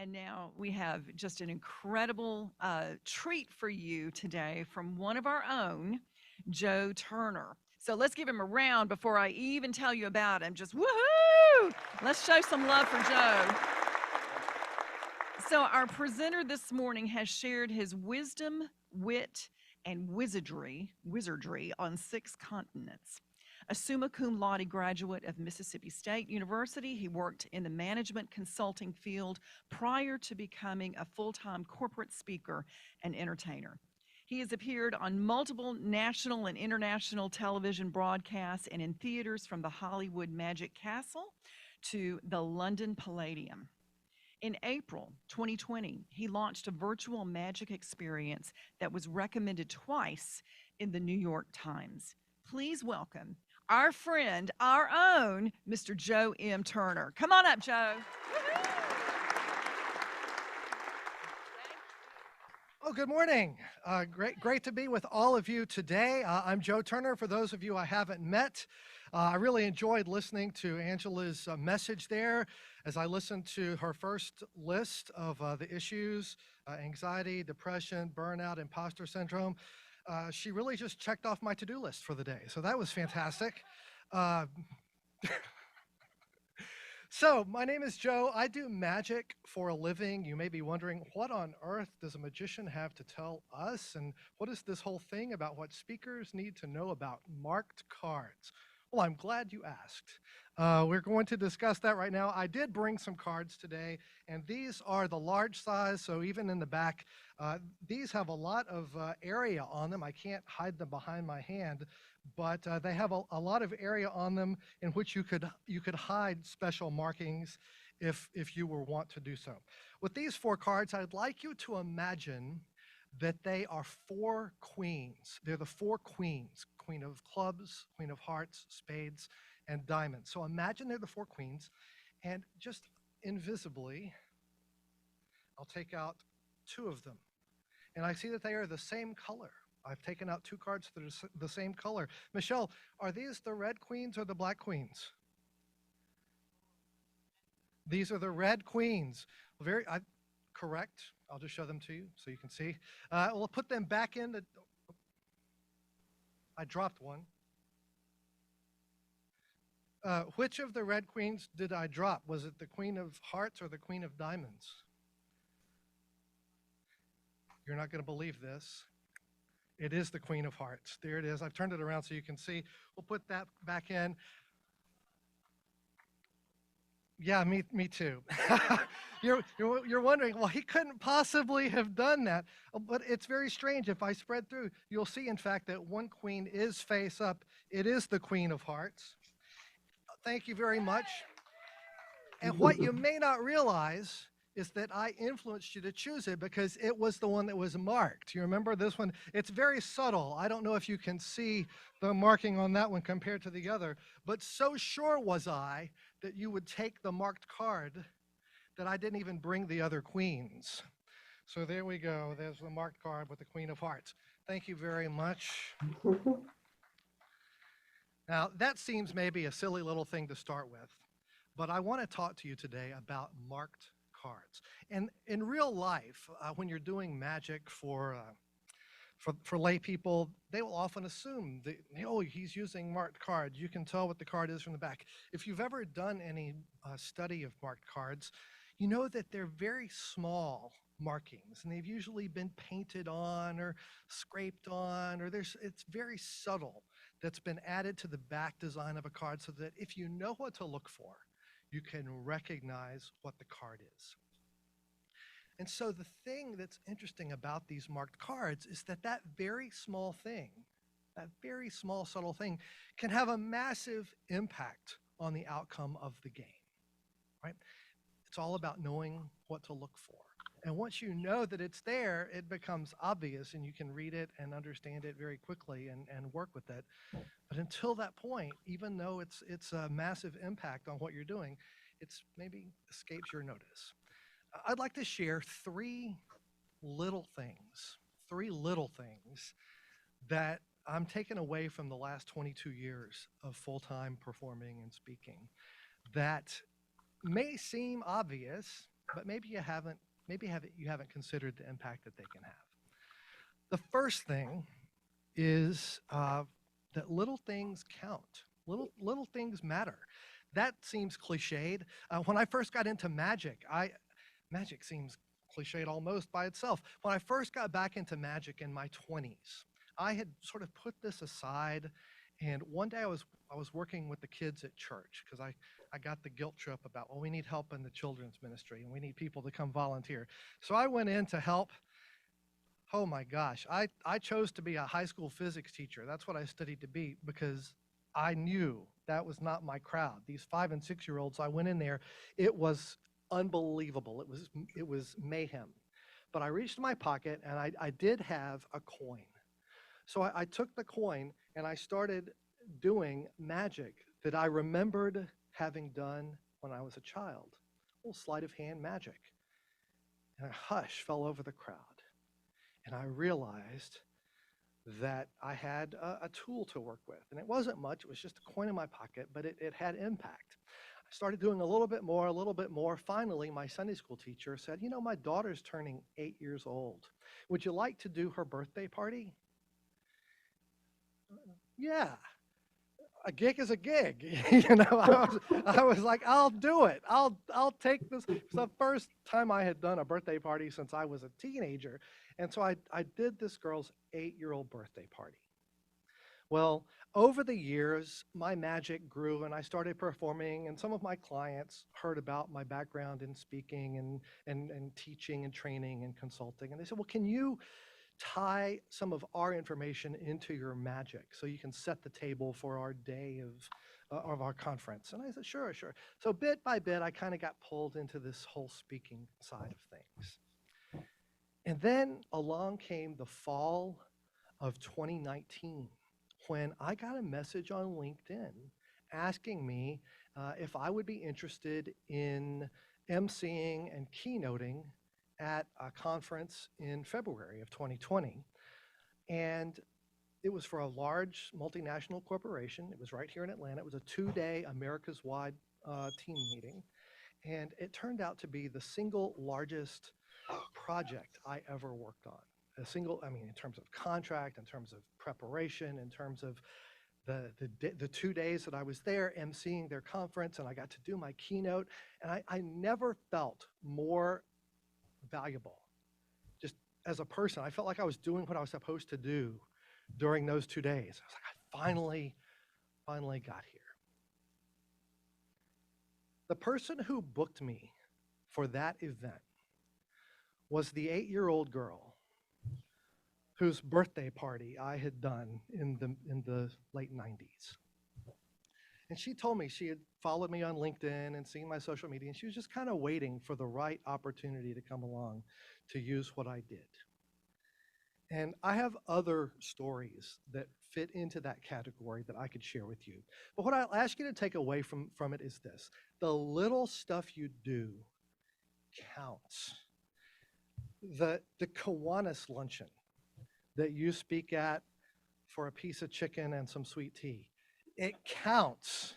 And now we have just an incredible treat for you today from one of our own, Joe Turner. So let's give him a round before I even tell you about him. Just woohoo! Let's show some love for Joe. So, our presenter this morning has shared his wisdom, wit, and wizardry on 6 continents. A summa cum laude graduate of Mississippi State University, he worked in the management consulting field prior to becoming a full time corporate speaker and entertainer. He has appeared on multiple national and international television broadcasts and in theaters from the Hollywood Magic Castle to the London Palladium. In April 2020, he launched a virtual magic experience that was recommended twice in the New York Times. Please welcome our friend, our own, Mr. Joe M. Turner. Come on up, Joe. Oh, good morning. Great to be with all of you today. I'm Joe Turner. For those of you I haven't met, I really enjoyed listening to Angela's message there as I listened to her first list of the issues, anxiety, depression, burnout, imposter syndrome. She really just checked off my to-do list for the day. So that was fantastic. Uh, So, my name is Joe. I do magic for a living. You may be wondering, what on earth does a magician have to tell us? And what is this whole thing about what speakers need to know about marked cards? Well, I'm glad you asked. We're going to discuss that right now. I did bring some cards today, and these are the large size, so even in the back, these have a lot of area on them. I can't hide them behind my hand, but they have a lot of area on them in which you could hide special markings if you were want to do so. With these 4 cards, I'd like you to imagine that they are 4 queens. They're the 4 queens: Queen of Clubs, Queen of Hearts, Spades, and Diamonds. So imagine they're the 4 queens, and just invisibly, I'll take out 2 of them. And I see that they are the same color. I've taken out 2 cards that are the same color. Michelle, are these the red queens or the black queens? These are the red queens. Correct. I'll just show them to you so you can see. We'll put them back in. I dropped one. Which of the red queens did I drop? Was it the Queen of Hearts or the Queen of Diamonds? You're not going to believe this. It is the Queen of Hearts. There it is. I've turned it around so you can see. We'll put that back in. Yeah, me too. You're wondering, well, he couldn't possibly have done that. But it's very strange. If I spread through, you'll see, in fact, that one queen is face up. It is the Queen of Hearts. Thank you very much. And what you may not realize is that I influenced you to choose it because it was the one that was marked. You remember this one? It's very subtle. I don't know if you can see the marking on that one compared to the other, but so sure was I that you would take the marked card that I didn't even bring the other queens. So there we go. There's the marked card with the Queen of Hearts. Thank you very much. Now, that seems maybe a silly little thing to start with, but I want to talk to you today about marked cards. And in real life, when you're doing magic for lay people, they will often assume that, oh, he's using marked cards. You can tell what the card is from the back. If you've ever done any study of marked cards, you know that they're very small markings, and they've usually been painted on or scraped on, or it's very subtle that's been added to the back design of a card so that if you know what to look for, you can recognize what the card is. And so the thing that's interesting about these marked cards is that that very small thing, that very small subtle thing, can have a massive impact on the outcome of the game, right? It's all about knowing what to look for. And once you know that it's there, it becomes obvious and you can read it and understand it very quickly and work with it. But until that point, even though it's a massive impact on what you're doing, it's maybe escapes your notice. I'd like to share 3 little things that I'm taking away from the last 22 years of full-time performing and speaking that may seem obvious, but you haven't considered the impact that they can have. The first thing is that little things count. Little things matter. That seems cliched. When I first got into magic seems cliched almost by itself. When I first got back into magic in my 20s, I had sort of put this aside, and one day I was working with the kids at church because I got the guilt trip about, well, we need help in the children's ministry and we need people to come volunteer. So I went in to help. Oh my gosh, I chose to be a high school physics teacher. That's what I studied to be because I knew that was not my crowd. These 5 and 6 year olds, I went in there, it was unbelievable. It was mayhem. But I reached my pocket and I did have a coin. So I took the coin and I started doing magic that I remembered having done when I was a child. A little sleight of hand magic. And a hush fell over the crowd. And I realized that I had a tool to work with. And it wasn't much, it was just a coin in my pocket, but it had impact. I started doing a little bit more, a little bit more. Finally, my Sunday school teacher said, you know, my daughter's turning 8 years old. Would you like to do her birthday party? Yeah, a gig is a gig. I was like, I'll do it. I'll take this. It's the first time I had done a birthday party since I was a teenager. And so I did this girl's 8-year-old birthday party. Well, over the years, my magic grew and I started performing, and some of my clients heard about my background in speaking and teaching and training and consulting. And they said, well, can you tie some of our information into your magic so you can set the table for our day of our conference? And I said, sure, sure. So bit by bit, I kind of got pulled into this whole speaking side of things. And then along came the fall of 2019 when I got a message on LinkedIn asking me if I would be interested in emceeing and keynoting at a conference in February of 2020. And it was for a large multinational corporation. It was right here in Atlanta. It was a 2-day America's wide team meeting. And it turned out to be the single largest project I ever worked on. In terms of contract, in terms of preparation, in terms of the 2 days that I was there emceeing their conference, and I got to do my keynote. And I never felt more valuable. Just as a person, I felt like I was doing what I was supposed to do during those 2 days. I was like, I finally got here. The person who booked me for that event was the 8-year-old girl whose birthday party I had done in the late 90s. And she told me she had followed me on LinkedIn and seen my social media, and she was just kind of waiting for the right opportunity to come along to use what I did. And I have other stories that fit into that category that I could share with you. But what I'll ask you to take away from it is this: the little stuff you do counts. The Kiwanis luncheon that you speak at for a piece of chicken and some sweet tea, it counts.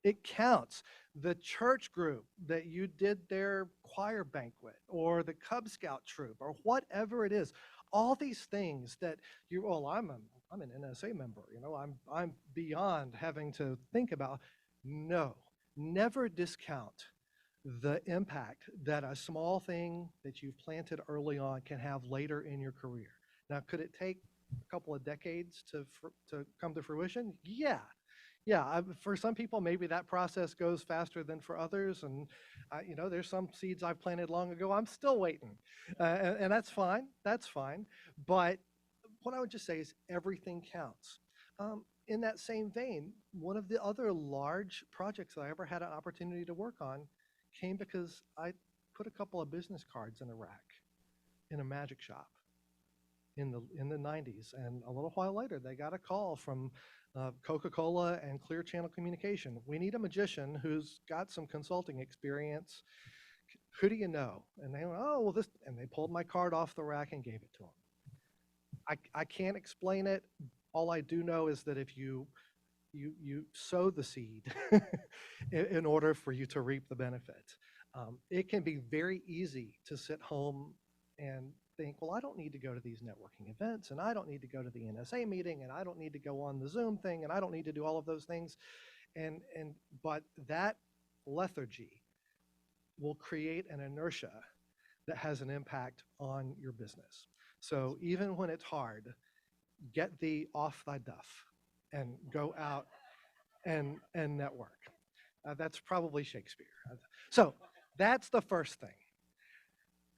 It counts. The church group that you did their choir banquet, or the Cub Scout troop, or whatever it is, all these things that I'm an NSA member, I'm beyond having to think about. No, never discount the impact that a small thing that you've planted early on can have later in your career. Now, could it take a couple of decades to come to fruition? Yeah. For some people, maybe that process goes faster than for others. And, there's some seeds I've planted long ago. I'm still waiting. And that's fine. That's fine. But what I would just say is everything counts. In that same vein, one of the other large projects that I ever had an opportunity to work on came because I put a couple of business cards in a rack in a magic shop in the 90s. And a little while later, they got a call from Coca-Cola and Clear Channel Communication. We need a magician who's got some consulting experience. Who do you know? And they went, oh, well, this, and they pulled my card off the rack and gave it to them. I can't explain it. All I do know is that if you sow the seed in order for you to reap the benefit. It can be very easy to sit home and think, well, I don't need to go to these networking events, and I don't need to go to the NSA meeting, and I don't need to go on the Zoom thing, and I don't need to do all of those things. But that lethargy will create an inertia that has an impact on your business. So even when it's hard, get thee off thy duff and go out and network. That's probably Shakespeare. So that's the first thing.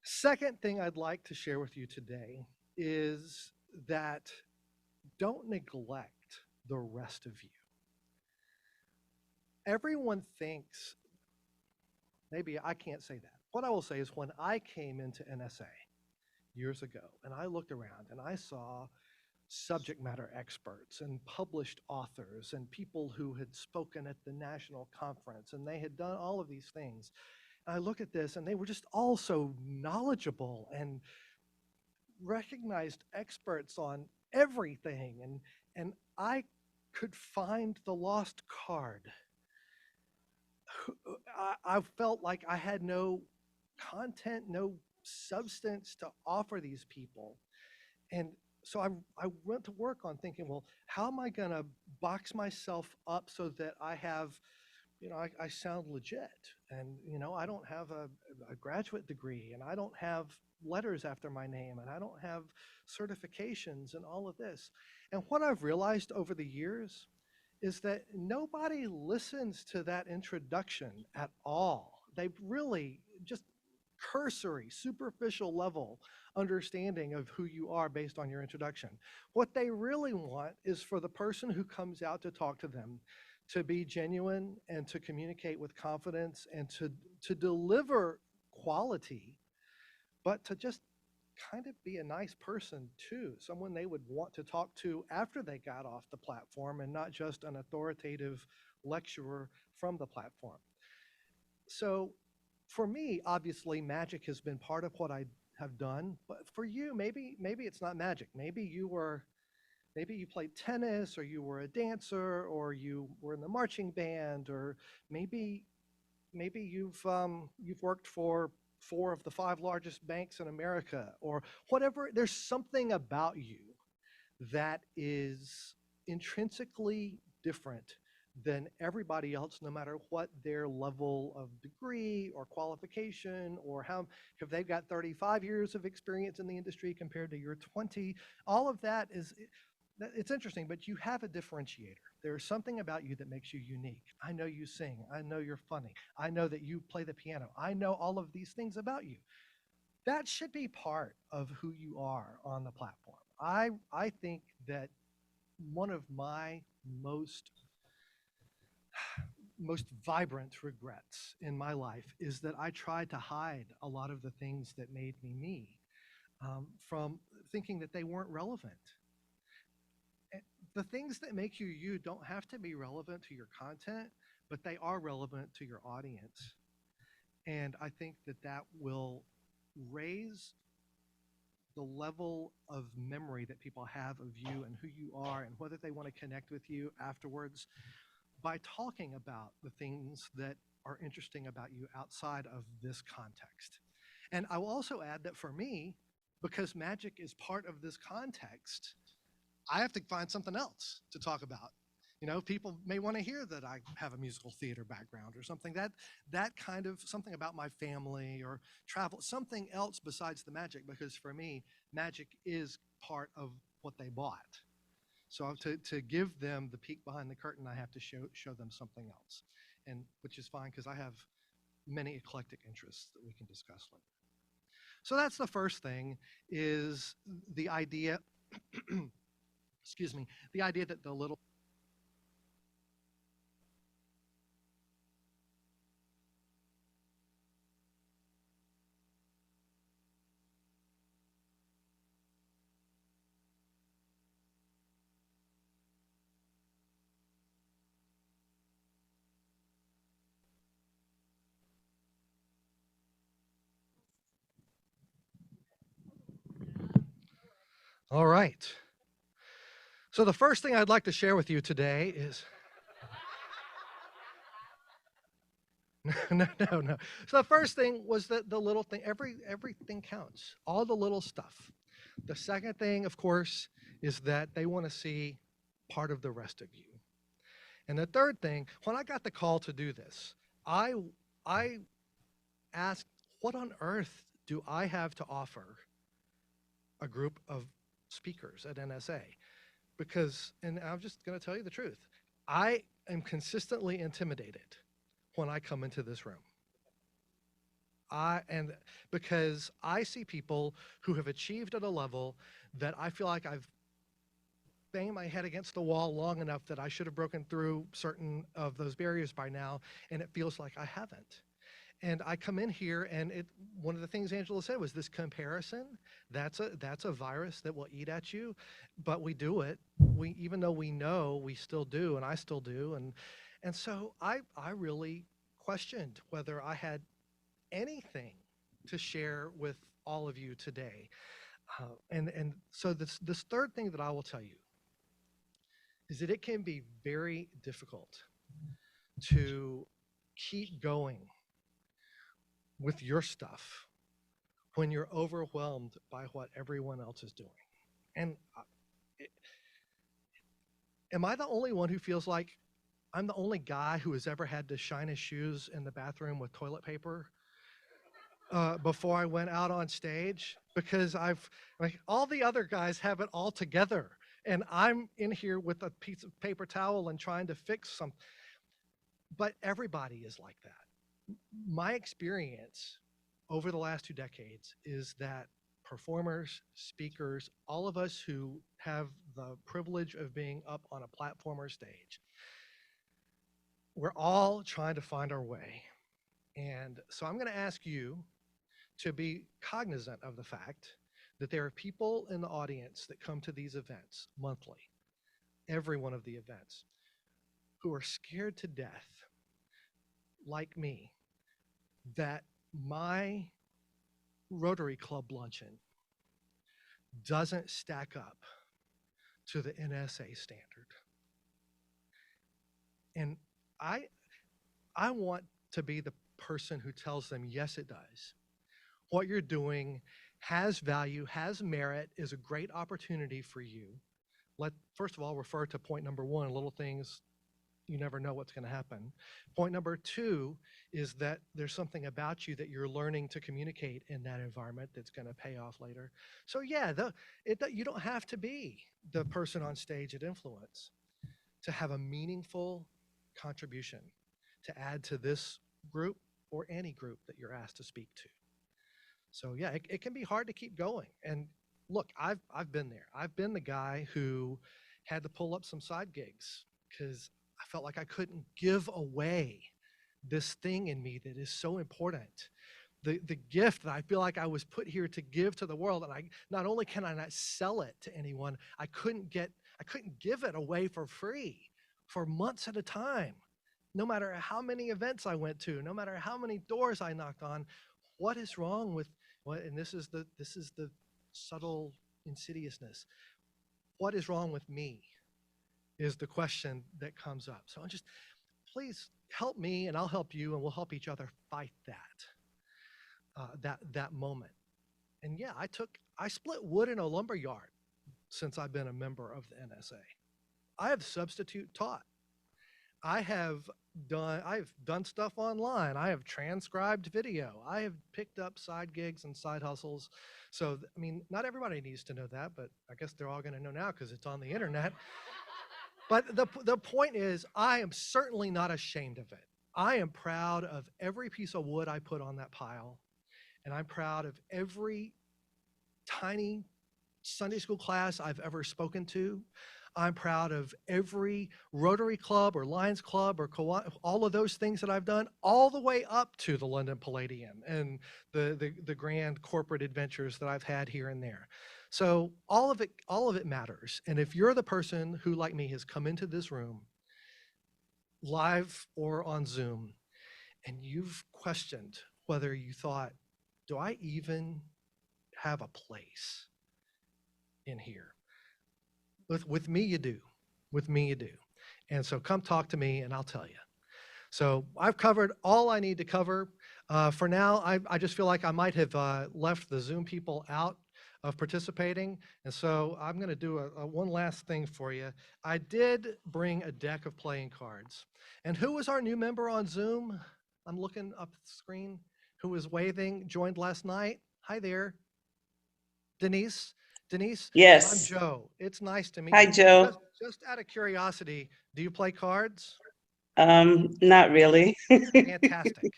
Second thing I'd like to share with you today is that don't neglect the rest of you. Everyone thinks, maybe I can't say that. What I will say is when I came into NSA years ago and I looked around and I saw subject matter experts and published authors and people who had spoken at the national conference and they had done all of these things. And I look at this and they were just all so knowledgeable and recognized experts on everything. And I could find the lost card. I felt like I had no content, no substance to offer these people. And so I went to work on thinking, well, how am I going to box myself up so that I have, I sound legit, and I don't have a graduate degree, and I don't have letters after my name, and I don't have certifications and all of this. And what I've realized over the years is that nobody listens to that introduction at all. They really just cursory, superficial level understanding of who you are based on your introduction. What they really want is for the person who comes out to talk to them to be genuine and to communicate with confidence and to deliver quality, but to just kind of be a nice person too, someone they would want to talk to after they got off the platform and not just an authoritative lecturer from the platform. So for me, obviously, magic has been part of what I have done. But for you, maybe it's not magic. Maybe you played tennis, or you were a dancer, or you were in the marching band, or maybe you've worked for four of the five largest banks in America, or whatever. There's something about you that is intrinsically different than everybody else, no matter what their level of degree or qualification, or how, if they've got 35 years of experience in the industry compared to your 20. All of that is, it's interesting, but you have a differentiator. There's something about you that makes you unique. I know you sing. I know you're funny. I know that you play the piano. I know all of these things about you. That should be part of who you are on the platform. I think that one of my most vibrant regrets in my life is that I tried to hide a lot of the things that made me me, from thinking that they weren't relevant. The things that make you you don't have to be relevant to your content, but they are relevant to your audience. And I think that that will raise the level of memory that people have of you and who you are and whether they want to connect with you afterwards by talking about the things that are interesting about you outside of this context. And I will also add that for me, because magic is part of this context, I have to find something else to talk about. People may want to hear that I have a musical theater background or something, that kind of something about my family or travel, something else besides the magic, because for me, magic is part of what they bought. So to give them the peek behind the curtain, I have to show them something else, and which is fine because I have many eclectic interests that we can discuss later. So that's the first thing, is the idea, excuse me, the idea that the little. All right. So the first thing I'd like to share with you today is No. So the first thing was the little thing. Everything counts. All the little stuff. The second thing, of course, is that they want to see part of the rest of you. And the third thing, when I got the call to do this, I I asked, what on earth do I have to offer a group of speakers at NSA? Because, and I'm just going to tell you the truth, I am consistently intimidated when I come into this room. And because I see people who have achieved at a level that I feel like I've banged my head against the wall long enough that I should have broken through certain of those barriers by now, and it feels like I haven't. And I come in here, and one of the things Angela said was this comparison. That's a virus that will eat at you, but we do it. We, even though we know, we still do, and I still do. And so I really questioned whether I had anything to share with all of you today. And so this third thing that I will tell you is that it can be very difficult to keep going with your stuff when you're overwhelmed by what everyone else is doing. And am I the only one who feels like I'm the only guy who has ever had to shine his shoes in the bathroom with toilet paper before I went out on stage? Because I've, like, all the other guys have it all together, and I'm in here with a piece of paper towel and trying to fix something. But everybody is like that. My experience over the last 2 decades is that performers, speakers, all of us who have the privilege of being up on a platform or stage, we're all trying to find our way. And so I'm going to ask you to be cognizant of the fact that there are people in the audience that come to these events monthly, every one of the events, who are scared to death, like me, that my Rotary Club luncheon doesn't stack up to the NSA standard. And I I want to be the person who tells them, yes, it does. What you're doing has value, has merit, is a great opportunity for you. Let first of all refer to point number one, little things, you never know what's going to happen. Point number two is that there's something about you that you're learning to communicate in that environment that's going to pay off later. So yeah, you don't have to be the person on stage at Influence to have a meaningful contribution to add to this group or any group that you're asked to speak to. So yeah, it can be hard to keep going. And look, I've been there. I've been the guy who had to pull up some side gigs because I felt like I couldn't give away this thing in me that is so important. The gift that I feel like I was put here to give to the world, and I not only can I not sell it to anyone, I couldn't give it away for free for months at a time. No matter how many events I went to, no matter how many doors I knocked on, what is wrong with what? And this is the subtle insidiousness. What is wrong with me is the question that comes up. So just please help me, and I'll help you, and we'll help each other fight that moment. And yeah, I split wood in a lumber yard since I've been a member of the NSA. I have substitute taught. I've done stuff online. I have transcribed video. I have picked up side gigs and side hustles. So I mean, not everybody needs to know that, but I guess they're all going to know now because it's on the internet. But the point is, I am certainly not ashamed of it. I am proud of every piece of wood I put on that pile, and I'm proud of every tiny Sunday school class I've ever spoken to. I'm proud of every Rotary Club or Lions Club or all of those things that I've done, all the way up to the London Palladium and the grand corporate adventures that I've had here and there. So all of it matters. And if you're the person who, like me, has come into this room, live or on Zoom, and you've questioned whether you thought, do I even have a place in here? With me, you do. With me, you do. And so come talk to me, and I'll tell you. So I've covered all I need to cover. For now, I just feel like I might have left the Zoom people out of participating. And so I'm going to do one last thing for you. I did bring a deck of playing cards. And who was our new member on Zoom? I'm looking up the screen. Who was waving, joined last night? Hi there, Denise. Denise, I'm Yes. Joe. It's nice to meet Hi, you. Joe. Just out of curiosity, do you play cards? Not really. Fantastic.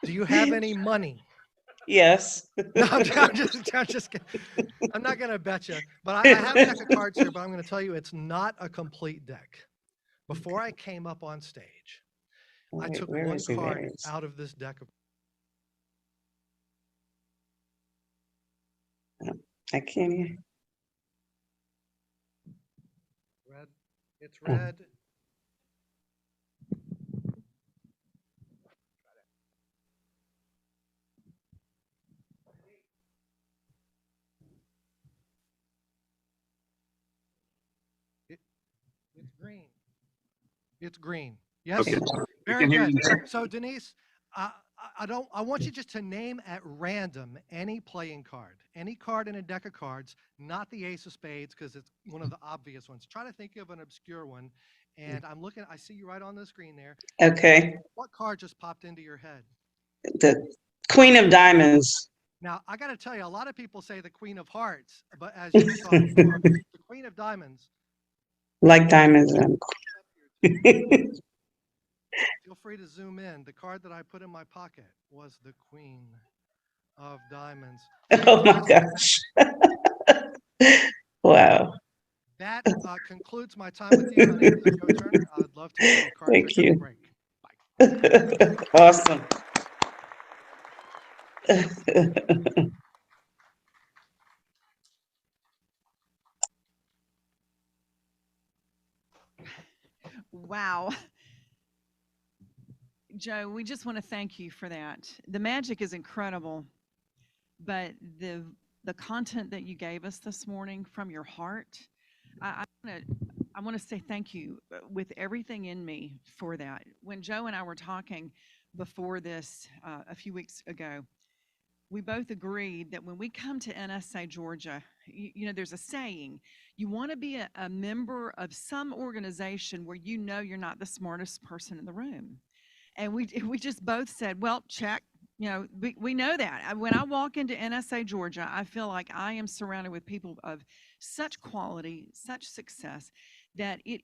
Do you have any money? Yes. No, I'm just kidding. I'm not going to bet you, but I have a deck of cards here, but I'm going to tell you it's not a complete deck. Before I came up on stage, I Wait, took where one is it? Where card is out of this deck of it? I can't hear. red. It's Oh, red. It, it's green. It's green. Okay, Yes? we Very can hear good. you now. So Denise, I don't. I want you just to name at random any playing card, any card in a deck of cards, not the Ace of Spades because it's one of the obvious ones. Try to think of an obscure one. And I'm looking. I see you right on the screen there. okay. What card just popped into your head? The Queen of Diamonds. Now I got to tell you, a lot of people say the Queen of Hearts, but as you saw before, the Queen of Diamonds. Like diamonds. Up here too. Feel free to zoom in. The card that I put in my pocket was the Queen of Diamonds. Oh my Fantastic. gosh. Wow. That concludes my time with you. My name is Joe Turner. I'd love to do a card trick Thank at the you. break. Bye. Awesome. Wow. Joe, we just want to thank you for that. The magic is incredible, but the content that you gave us this morning from your heart, I want to say thank you with everything in me for that. When Joe and I were talking before this a few weeks ago, we both agreed that when we come to NSA Georgia, there's a saying, you want to be a member of some organization where you know you're not the smartest person in the room. And we just both said, well, check. We know that. When I walk into NSA Georgia, I feel like I am surrounded with people of such quality, such success that you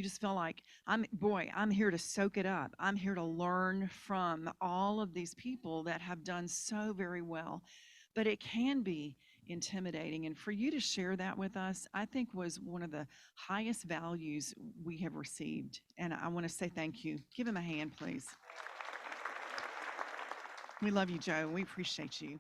just feel like I'm here to soak it up. I'm here to learn from all of these people that have done so very well. But it can be intimidating. And for you to share that with us, I think was one of the highest values we have received. And I want to say thank you. Give him a hand, please. We love you, Joe. We appreciate you.